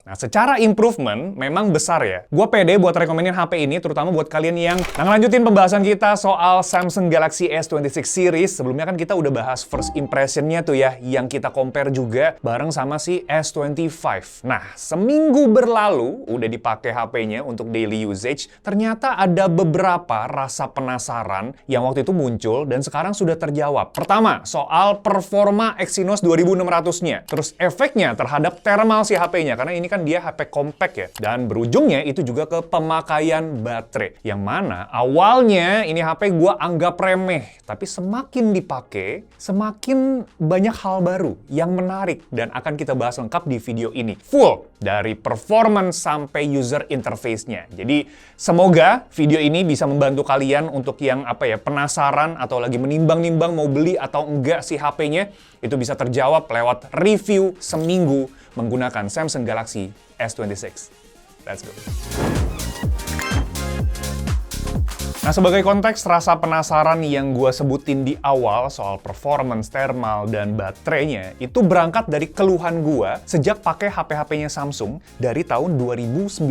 Nah, secara improvement memang besar ya. Gua pede buat rekomenin HP ini, terutama buat kalian yang ngelanjutin pembahasan kita soal Samsung Galaxy S26 series. Sebelumnya kan kita udah bahas first impression-nya tuh ya, yang kita compare juga bareng sama si S25. Nah, seminggu berlalu udah dipakai HP-nya untuk daily usage, ternyata ada beberapa rasa penasaran yang waktu itu muncul dan sekarang sudah terjawab. Pertama, soal performa Exynos 2600-nya. Terus efeknya terhadap thermal si HP-nya, karena ini kan dia HP compact ya. Dan berujungnya itu juga ke pemakaian baterai. Yang mana awalnya ini HP gua anggap remeh, tapi semakin dipakai, semakin banyak hal baru yang menarik dan akan kita bahas lengkap di video ini. Full dari performance sampai user interface-nya. Jadi semoga video ini bisa membantu kalian untuk yang penasaran atau lagi menimbang-nimbang mau beli atau enggak si HP-nya, itu bisa terjawab lewat review seminggu menggunakan Samsung Galaxy S26. Let's go. Nah, sebagai konteks rasa penasaran yang gue sebutin di awal soal performance, thermal, dan baterainya, itu berangkat dari keluhan gue sejak pakai HP-HP-nya Samsung dari tahun 2019.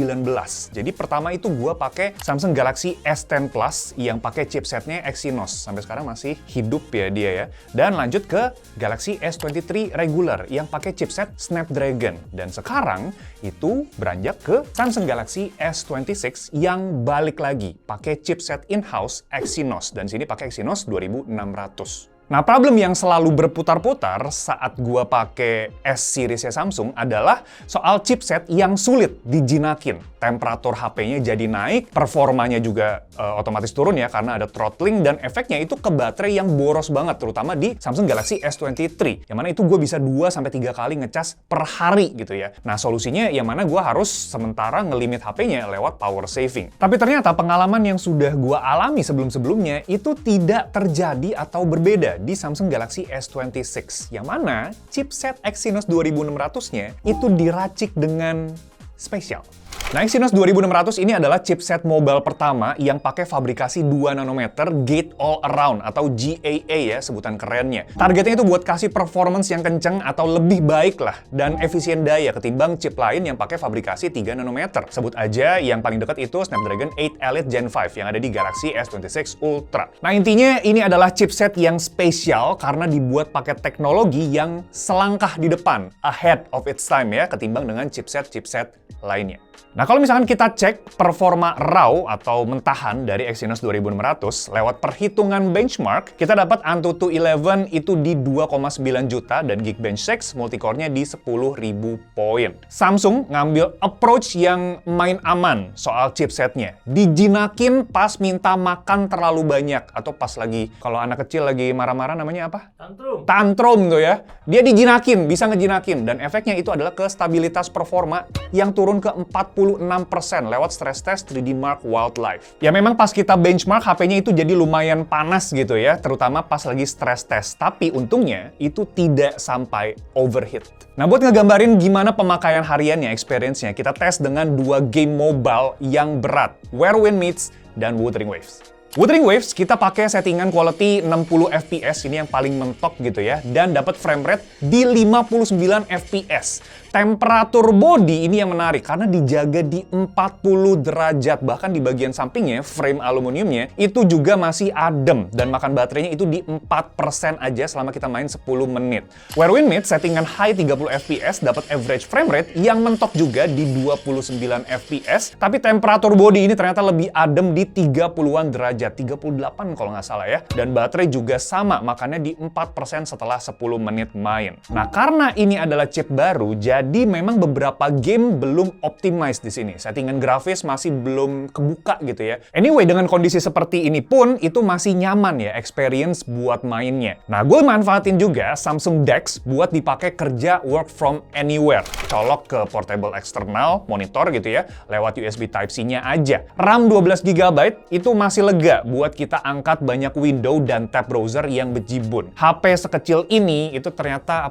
Jadi pertama itu gue pakai Samsung Galaxy S10 Plus yang pakai chipsetnya Exynos. Sampai sekarang masih hidup ya dia ya. Dan lanjut ke Galaxy S23 regular yang pakai chipset Snapdragon. Dan sekarang itu beranjak ke Samsung Galaxy S26 yang balik lagi pakai chipset in-house Exynos, dan sini pakai Exynos 2600. Nah, problem yang selalu berputar-putar saat gua pakai S-seriesnya Samsung adalah soal chipset yang sulit dijinakin. Temperatur HP-nya jadi naik, performanya juga otomatis turun ya karena ada throttling, dan efeknya itu ke baterai yang boros banget, terutama di Samsung Galaxy S23. Yang mana itu gue bisa 2-3 kali ngecas per hari gitu ya. Nah, solusinya yang mana gue harus sementara ngelimit HP-nya lewat power saving. Tapi ternyata pengalaman yang sudah gue alami sebelum-sebelumnya itu tidak terjadi atau berbeda di Samsung Galaxy S26, yang mana chipset Exynos 2600-nya itu diracik dengan spesial. Nah, Exynos 2600 ini adalah chipset mobile pertama yang pakai fabrikasi 2 nanometer Gate All Around atau GAA ya sebutan kerennya. Targetnya itu buat kasih performance yang kenceng atau lebih baik lah dan efisien daya ketimbang chip lain yang pakai fabrikasi 3 nanometer. Sebut aja yang paling dekat itu Snapdragon 8 Elite Gen 5 yang ada di Galaxy S26 Ultra. Nah, intinya ini adalah chipset yang spesial karena dibuat pakai teknologi yang selangkah di depan, ahead of its time ya, ketimbang dengan chipset-chipset lainnya. Nah, kalau misalkan kita cek performa raw atau mentahan dari Exynos 2600 lewat perhitungan benchmark, kita dapat Antutu 11 itu di 2,9 juta dan Geekbench 6 multicore-nya di 10.000 poin. Samsung ngambil approach yang main aman soal chipsetnya. Dijinakin pas minta makan terlalu banyak atau pas lagi, kalau anak kecil lagi marah-marah namanya apa? Tantrum. Tantrum tuh ya. Dia dijinakin, bisa ngejinakin, dan efeknya itu adalah ke stabilitas performa yang turun ke 46% lewat stress test 3D Mark Wildlife. Ya memang pas kita benchmark HP-nya itu jadi lumayan panas gitu ya, terutama pas lagi stress test. Tapi untungnya itu tidak sampai overheat. Nah, buat ngegambarin gimana pemakaian hariannya, experience-nya, kita tes dengan 2 game mobile yang berat, Where Wind Meets dan Wuthering Waves. Wuthering Waves kita pakai settingan quality 60 fps, ini yang paling mentok gitu ya, dan dapat frame rate di 59 fps. Temperatur body ini yang menarik karena dijaga di 40 derajat, bahkan di bagian sampingnya frame aluminiumnya itu juga masih adem, dan makan baterainya itu di 4% aja selama kita main 10 menit. Where Wind Meets settingan high 30 fps dapat average frame rate yang mentok juga di 29 fps, tapi temperatur body ini ternyata lebih adem di 30-an derajat, 38 kalau nggak salah ya, dan baterai juga sama makannya di 4% setelah 10 menit main. Nah, karena ini adalah chip baru, jadi memang beberapa game belum optimize di sini. Settingan grafis masih belum kebuka gitu ya. Anyway, dengan kondisi seperti ini pun itu masih nyaman ya experience buat mainnya. Nah, gue manfaatin juga Samsung DeX buat dipakai kerja work from anywhere. Colok ke portable eksternal, monitor gitu ya, lewat USB Type-C-nya aja. RAM 12 GB itu masih lega buat kita angkat banyak window dan tab browser yang bejibun. HP sekecil ini itu ternyata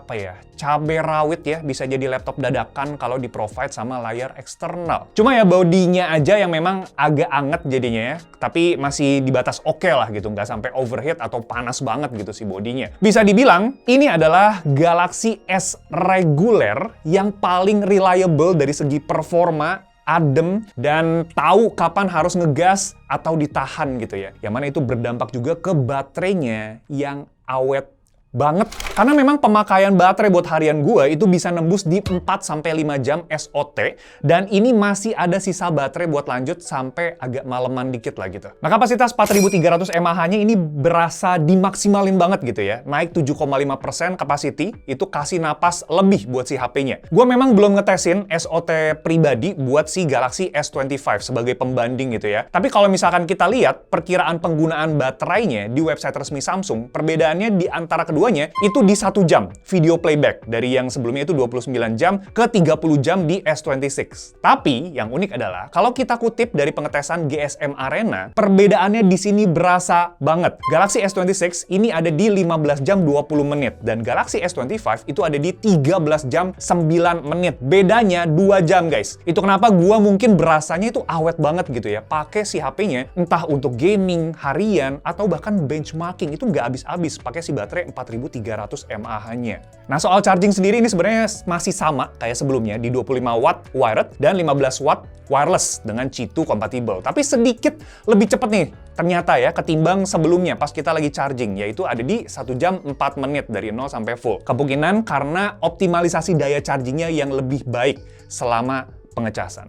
cabai rawit ya, bisa jadi laptop dadakan kalau di-provide sama layar eksternal. Cuma ya bodinya aja yang memang agak anget jadinya ya, tapi masih di batas oke lah gitu, nggak sampai overheat atau panas banget gitu si bodinya. Bisa dibilang, ini adalah Galaxy S reguler yang paling reliable dari segi performa, adem, dan tahu kapan harus ngegas atau ditahan gitu ya. Yang mana itu berdampak juga ke baterainya yang awet banget. Karena memang pemakaian baterai buat harian gue itu bisa nembus di 4-5 jam SOT, dan ini masih ada sisa baterai buat lanjut sampai agak maleman dikit lah gitu. Nah, kapasitas 4300 mAh-nya ini berasa dimaksimalin banget gitu ya. Naik 7,5% capacity, itu kasih napas lebih buat si HP-nya. Gue memang belum ngetesin SOT pribadi buat si Galaxy S25 sebagai pembanding gitu ya. Tapi kalau misalkan kita lihat perkiraan penggunaan baterainya di website resmi Samsung, perbedaannya di antara keduanya itu di 1 jam video playback, dari yang sebelumnya itu 29 jam ke 30 jam di S26. Tapi yang unik adalah kalau kita kutip dari pengetesan GSM Arena, perbedaannya di sini berasa banget. Galaxy S26 ini ada di 15 jam 20 menit dan Galaxy S25 itu ada di 13 jam 9 menit. Bedanya 2 jam guys. Itu kenapa gua mungkin berasanya itu awet banget gitu ya pakai si HP-nya, entah untuk gaming, harian, atau bahkan benchmarking itu nggak habis-habis pakai si baterai 4300 mAh-nya. Nah, soal charging sendiri ini sebenarnya masih sama kayak sebelumnya di 25 watt wired dan 15 watt wireless dengan Qi2 compatible. Tapi sedikit lebih cepat nih ternyata ya ketimbang sebelumnya pas kita lagi charging, yaitu ada di 1 jam 4 menit dari 0 sampai full. Kemungkinan karena optimalisasi daya chargingnya yang lebih baik selama pengecasan.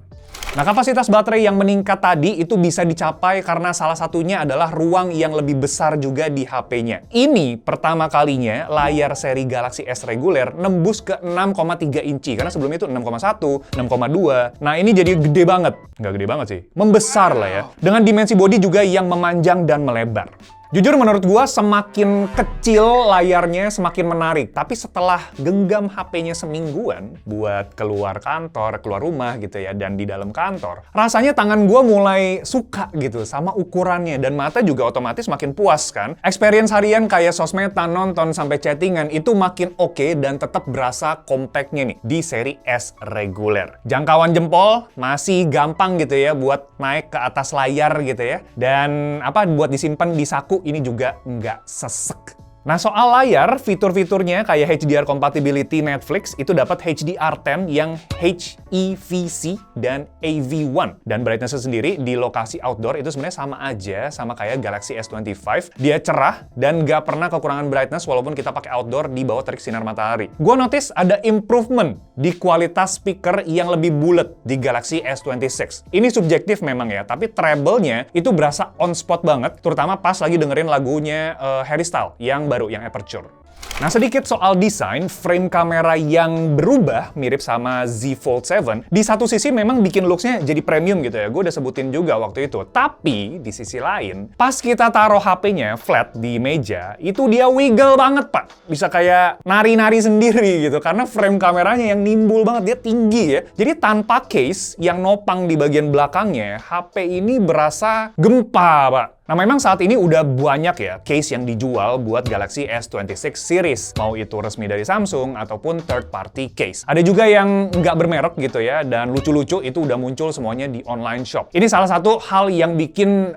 Nah, kapasitas baterai yang meningkat tadi itu bisa dicapai karena salah satunya adalah ruang yang lebih besar juga di HP-nya. Ini pertama kalinya layar seri Galaxy S reguler nembus ke 6,3 inci, karena sebelumnya itu 6,1, 6,2. Nah, ini jadi gede banget. Nggak gede banget sih, membesar lah ya. Dengan dimensi bodi juga yang memanjang dan melebar. Jujur menurut gua semakin kecil layarnya semakin menarik. Tapi setelah genggam HP-nya semingguan buat keluar kantor, keluar rumah gitu ya, dan di dalam kantor, rasanya tangan gua mulai suka gitu sama ukurannya, dan mata juga otomatis makin puas kan. Experience harian kayak sosmedan, nonton, sampai chattingan itu makin oke dan tetap berasa compactnya nih di seri S reguler. Jangkauan jempol masih gampang gitu ya buat naik ke atas layar gitu ya. Dan buat disimpan di saku ini juga nggak sesek. Nah, soal layar, fitur-fiturnya kayak HDR compatibility Netflix itu dapat HDR10 yang HEVC dan AV1. Dan brightness sendiri di lokasi outdoor itu sebenarnya sama aja sama kayak Galaxy S25. Dia cerah dan nggak pernah kekurangan brightness walaupun kita pakai outdoor di bawah terik sinar matahari. Gua notice ada improvement di kualitas speaker yang lebih bulat di Galaxy S26. Ini subjektif memang ya, tapi treble-nya itu berasa on spot banget, terutama pas lagi dengerin lagunya Harry Styles yang baru, yang Aperture. Nah, sedikit soal desain, frame kamera yang berubah mirip sama Z Fold 7. Di satu sisi memang bikin looks-nya jadi premium gitu ya, gue udah sebutin juga waktu itu. Tapi, di sisi lain, pas kita taruh HP-nya flat di meja, itu dia wiggle banget, Pak. Bisa kayak nari-nari sendiri gitu, karena frame kameranya yang nimbul banget, dia tinggi ya. Jadi tanpa case yang nopang di bagian belakangnya, HP ini berasa gempa, Pak. Nah, memang saat ini udah banyak ya case yang dijual buat Galaxy S26 series. Mau itu resmi dari Samsung ataupun third party case. Ada juga yang nggak bermerek gitu ya, dan lucu-lucu itu udah muncul semuanya di online shop. Ini salah satu hal yang bikin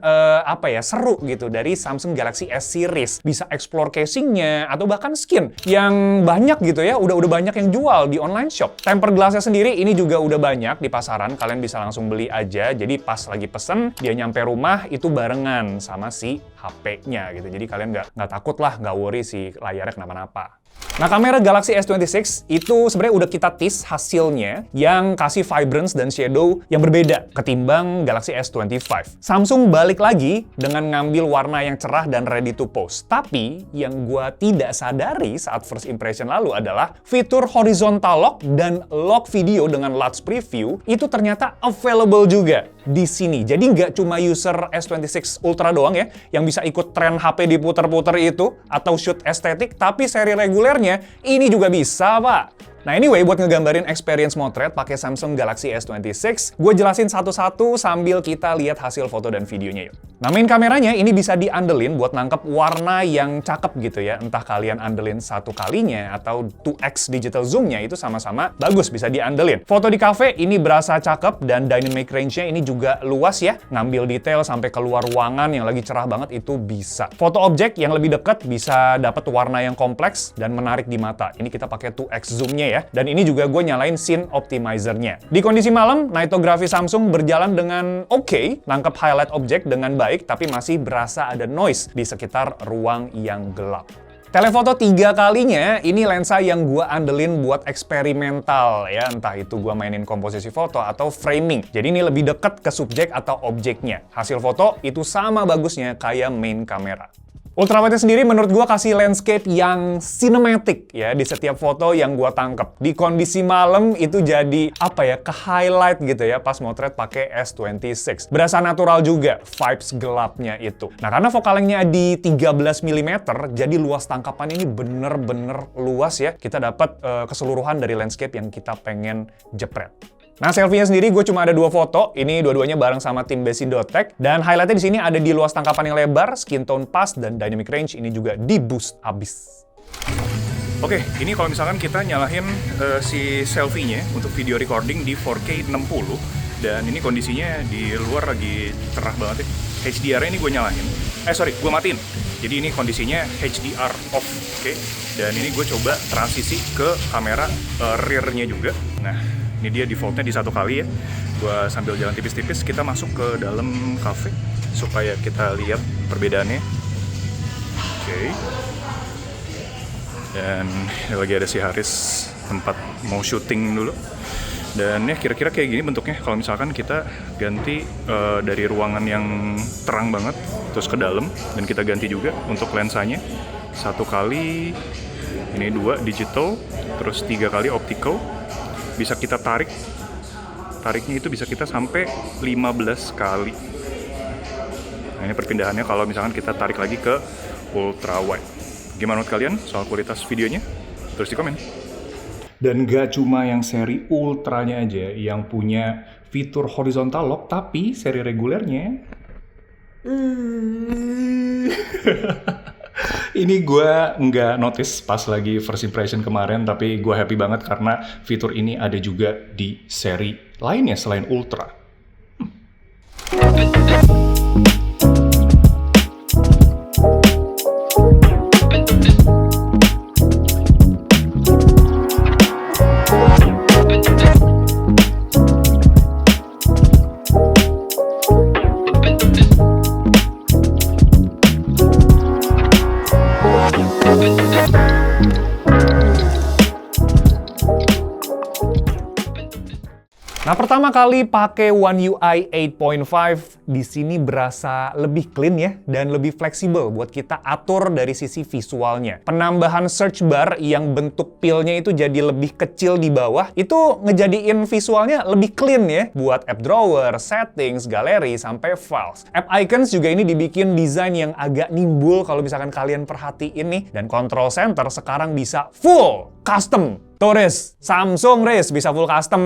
seru gitu dari Samsung Galaxy S series. Bisa explore casingnya atau bahkan skin yang banyak gitu ya, udah banyak yang jual di online shop. Tempered glass-nya sendiri ini juga udah banyak di pasaran, kalian bisa langsung beli aja. Jadi pas lagi pesen, dia nyampe rumah itu barengan sama si HP-nya gitu. Jadi kalian nggak takut lah, nggak worry si layarnya kenapa-napa. Nah, kamera Galaxy S26 itu sebenarnya udah kita tease hasilnya yang kasih vibrance dan shadow yang berbeda ketimbang Galaxy S25. Samsung balik lagi dengan ngambil warna yang cerah dan ready to post. Tapi yang gua tidak sadari saat first impression lalu adalah fitur horizontal lock dan lock video dengan large preview itu ternyata available juga di sini. Jadi nggak cuma user S26 Ultra doang ya yang bisa ikut tren HP diputer-puter itu atau shoot estetik, tapi seri regulernya ini juga bisa, Pak. Nah anyway, buat ngegambarin experience motret pakai Samsung Galaxy S26, gue jelasin satu-satu sambil kita lihat hasil foto dan videonya yuk. Nah main kameranya ini bisa diandelin buat nangkep warna yang cakep gitu ya. Entah kalian andelin satu kalinya atau 2x digital zoom-nya itu sama-sama bagus, bisa diandelin. Foto di cafe ini berasa cakep dan dynamic range-nya ini juga luas ya. Ngambil detail sampai keluar ruangan yang lagi cerah banget itu bisa. Foto objek yang lebih dekat bisa dapat warna yang kompleks dan menarik di mata. Ini kita pakai 2x zoom-nya ya. Dan ini juga gue nyalain scene optimizer-nya. Di kondisi malam, nightography Samsung berjalan dengan oke, nangkep highlight objek dengan baik, tapi masih berasa ada noise di sekitar ruang yang gelap. Telefoto 3 kalinya, ini lensa yang gue andelin buat eksperimental ya, entah itu gue mainin komposisi foto atau framing. Jadi ini lebih dekat ke subjek atau objeknya. Hasil foto itu sama bagusnya kayak main kamera. Ultrawide sendiri menurut gua kasih landscape yang cinematic ya di setiap foto yang gua tangkep. Di kondisi malam itu jadi apa ya, ke-highlight gitu ya pas motret pakai S26. Berasa natural juga vibes gelapnya itu. Nah karena focal length-nya di 13 mm, jadi luas tangkapan ini bener-bener luas ya. Kita dapat keseluruhan dari landscape yang kita pengen jepret. Nah, selfie-nya sendiri gue cuma ada 2 foto. Ini dua-duanya bareng sama tim Besi.Tech. Dan highlight-nya di sini ada di luas tangkapan yang lebar, skin tone pas, dan dynamic range ini juga di-boost abis. Oke, ini kalau misalkan kita nyalahin si selfie-nya untuk video recording di 4K 60. Dan ini kondisinya di luar lagi cerah banget ya. HDR-nya ini gue nyalahin. Gue matiin. Jadi ini kondisinya HDR off, oke? Dan ini gue coba transisi ke kamera rear-nya juga. Nah, ini dia defaultnya di 1 kali ya. Gua sambil jalan tipis-tipis, kita masuk ke dalam cafe supaya kita lihat perbedaannya. Oke. Dan ini lagi ada si Haris tempat mau syuting dulu. Dan ya kira-kira kayak gini bentuknya kalau misalkan kita ganti dari ruangan yang terang banget terus ke dalam, dan kita ganti juga untuk lensanya. 1 kali, ini 2 digital, terus 3 kali optical. Bisa kita tariknya itu bisa kita sampai 15 kali. Nah ini perpindahannya kalau misalkan kita tarik lagi ke ultra wide. Gimana menurut kalian soal kualitas videonya? Terus di komen. Dan gak cuma yang seri ultranya aja yang punya fitur horizontal lock, tapi seri regulernya ini gue nggak notice pas lagi first impression kemarin, tapi gue happy banget karena fitur ini ada juga di seri lainnya selain Ultra. Nah, pertama kali pakai One UI 8.5 di sini berasa lebih clean ya dan lebih fleksibel buat kita atur dari sisi visualnya. Penambahan search bar yang bentuk pilnya itu jadi lebih kecil di bawah itu ngejadiin visualnya lebih clean ya buat app drawer, settings, galeri sampai files. App icons juga ini dibikin desain yang agak nimbul kalau misalkan kalian perhatiin nih, dan control center sekarang bisa full custom. Tuh Riz, Samsung Riz bisa full custom.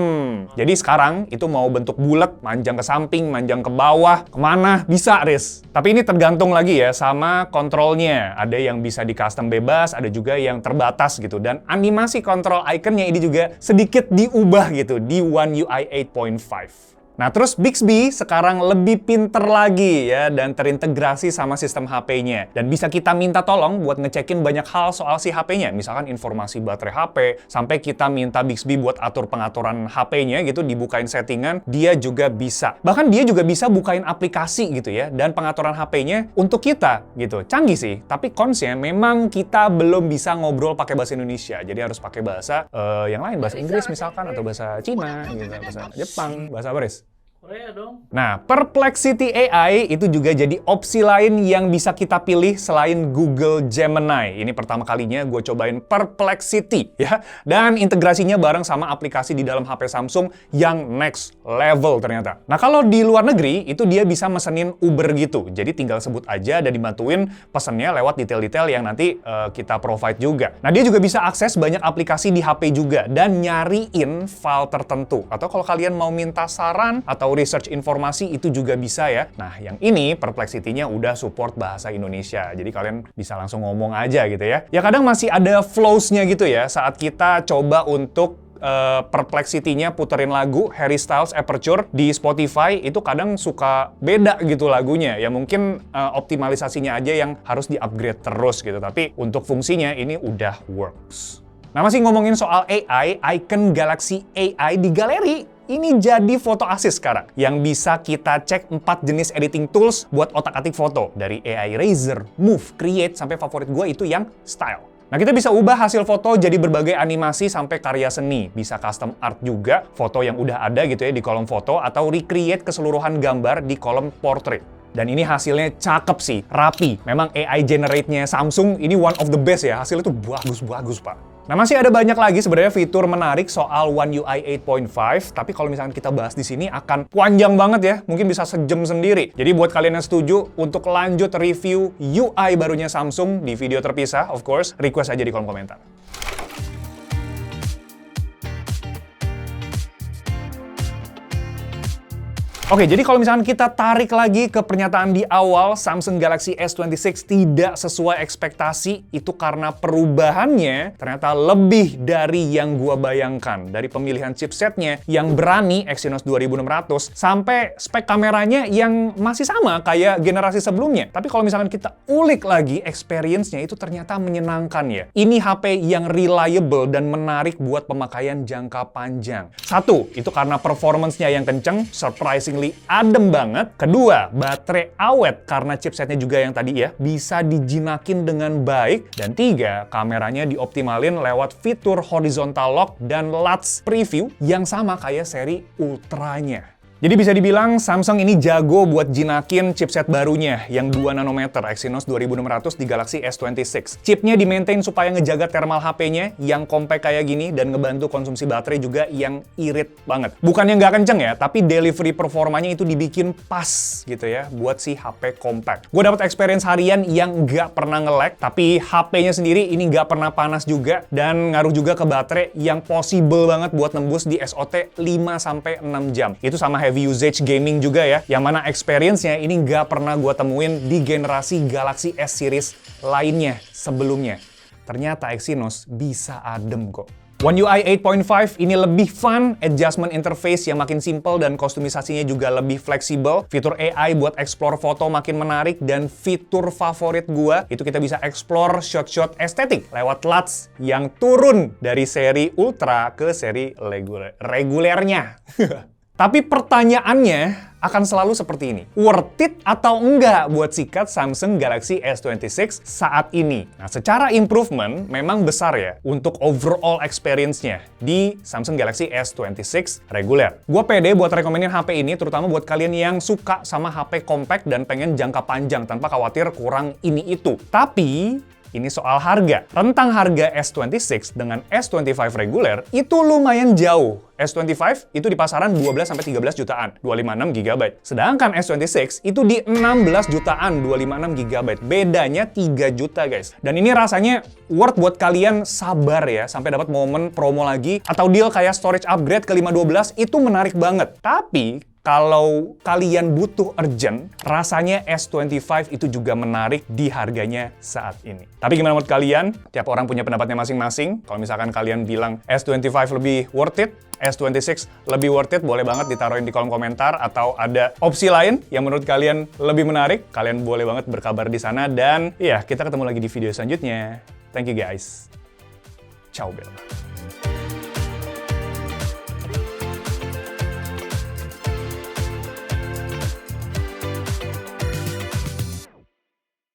Jadi sekarang itu mau bentuk bulat, manjang ke samping, manjang ke bawah, kemana bisa Riz. Tapi ini tergantung lagi ya sama kontrolnya. Ada yang bisa di custom bebas, ada juga yang terbatas gitu. Dan animasi kontrol iconnya ini juga sedikit diubah gitu di One UI 8.5. Nah terus Bixby sekarang lebih pinter lagi ya dan terintegrasi sama sistem HP-nya. Dan bisa kita minta tolong buat ngecekin banyak hal soal si HP-nya. Misalkan informasi baterai HP, sampai kita minta Bixby buat atur pengaturan HP-nya gitu, dibukain settingan, dia juga bisa. Bahkan dia juga bisa bukain aplikasi gitu ya, dan pengaturan HP-nya untuk kita gitu. Canggih sih, tapi cons-nya memang kita belum bisa ngobrol pakai bahasa Indonesia. Jadi harus pakai bahasa yang lain, bahasa Inggris misalkan, atau bahasa Cina, gitu, bahasa Jepang, bahasa apa Riz? Korea dong. Nah, Perplexity AI itu juga jadi opsi lain yang bisa kita pilih selain Google Gemini. Ini pertama kalinya gue cobain Perplexity ya. Dan integrasinya bareng sama aplikasi di dalam HP Samsung yang next level ternyata. Nah, kalau di luar negeri itu dia bisa mesenin Uber gitu. Jadi tinggal sebut aja dan dibantuin pesennya lewat detail-detail yang nanti kita provide juga. Nah, dia juga bisa akses banyak aplikasi di HP juga dan nyariin file tertentu. Atau kalau kalian mau minta saran atau research informasi itu juga bisa ya. Nah, yang ini Perplexity-nya udah support bahasa Indonesia. Jadi kalian bisa langsung ngomong aja gitu ya. Ya kadang masih ada flows-nya gitu ya saat kita coba untuk Perplexity-nya puterin lagu Harry Styles Aperture di Spotify, itu kadang suka beda gitu lagunya. Ya mungkin optimalisasinya aja yang harus di-upgrade terus gitu. Tapi untuk fungsinya ini udah works. Nah, masih ngomongin soal AI, icon Galaxy AI di galeri ini jadi foto assist sekarang yang bisa kita cek 4 jenis editing tools buat otak-atik foto dari AI Razor, Move, Create, sampai favorit gue itu yang Style. Nah, kita bisa ubah hasil foto jadi berbagai animasi sampai karya seni. Bisa custom art juga, foto yang udah ada gitu ya di kolom foto, atau recreate keseluruhan gambar di kolom portrait. Dan ini hasilnya cakep sih, rapi. Memang AI generate-nya Samsung ini one of the best ya, hasilnya tuh bagus-bagus, Pak. Nah, masih ada banyak lagi sebenarnya fitur menarik soal One UI 8.5, tapi kalau misalkan kita bahas di sini akan panjang banget ya, mungkin bisa sejam sendiri. Jadi buat kalian yang setuju untuk lanjut review UI barunya Samsung di video terpisah, of course, request aja di kolom komentar. Oke, jadi kalau misalkan kita tarik lagi ke pernyataan di awal, Samsung Galaxy S26 tidak sesuai ekspektasi, itu karena perubahannya ternyata lebih dari yang gua bayangkan. Dari pemilihan chipsetnya yang berani, Exynos 2600, sampai spek kameranya yang masih sama kayak generasi sebelumnya. Tapi kalau misalkan kita ulik lagi experience-nya, itu ternyata menyenangkan ya. Ini HP yang reliable dan menarik buat pemakaian jangka panjang. Satu, itu karena performance-nya yang kenceng, surprising adem banget. Kedua, baterai awet karena chipsetnya juga yang tadi ya bisa dijinakin dengan baik. Dan tiga, kameranya dioptimalin lewat fitur horizontal lock dan LUTs preview yang sama kayak seri Ultranya. Jadi bisa dibilang Samsung ini jago buat jinakin chipset barunya yang 2 nanometer Exynos 2600 di Galaxy S26. Chipnya di-maintain supaya ngejaga thermal HP-nya yang compact kayak gini dan ngebantu konsumsi baterai juga yang irit banget. Bukannya nggak kenceng ya, tapi delivery performanya itu dibikin pas gitu ya buat si HP compact. Gue dapat experience harian yang nggak pernah nge-lag, tapi HP-nya sendiri ini nggak pernah panas juga dan ngaruh juga ke baterai yang possible banget buat nembus di SOT 5-6 jam. Itu sama heavy usage gaming juga ya, yang mana experience-nya ini nggak pernah gue temuin di generasi Galaxy S series lainnya sebelumnya. Ternyata Exynos bisa adem kok. One UI 8.5 ini lebih fun, adjustment interface yang makin simple dan kostumisasinya juga lebih fleksibel. Fitur AI buat explore foto makin menarik dan fitur favorit gua itu kita bisa explore shot-shot estetik lewat LUTs yang turun dari seri Ultra ke seri regulernya. Tapi pertanyaannya akan selalu seperti ini. Worth it atau enggak buat sikat Samsung Galaxy S26 saat ini? Nah, secara improvement memang besar ya untuk overall experience-nya di Samsung Galaxy S26 reguler. Gua pede buat rekomenin HP ini terutama buat kalian yang suka sama HP compact dan pengen jangka panjang tanpa khawatir kurang ini itu. Tapi ini soal harga. Rentang harga S26 dengan S25 reguler itu lumayan jauh. S25 itu di pasaran 12-13 jutaan, 256 GB. Sedangkan S26 itu di 16 jutaan, 256 GB. Bedanya 3 juta, guys. Dan ini rasanya worth buat kalian sabar ya, sampai dapat momen promo lagi, atau deal kayak storage upgrade ke 512, itu menarik banget. Tapi kalau kalian butuh urgent, rasanya S25 itu juga menarik di harganya saat ini. Tapi gimana menurut kalian? Tiap orang punya pendapatnya masing-masing. Kalau misalkan kalian bilang S25 lebih worth it, S26 lebih worth it, boleh banget ditaruhin di kolom komentar. Atau ada opsi lain yang menurut kalian lebih menarik, kalian boleh banget berkabar di sana. Dan ya, kita ketemu lagi di video selanjutnya. Thank you guys. Ciao, Bella.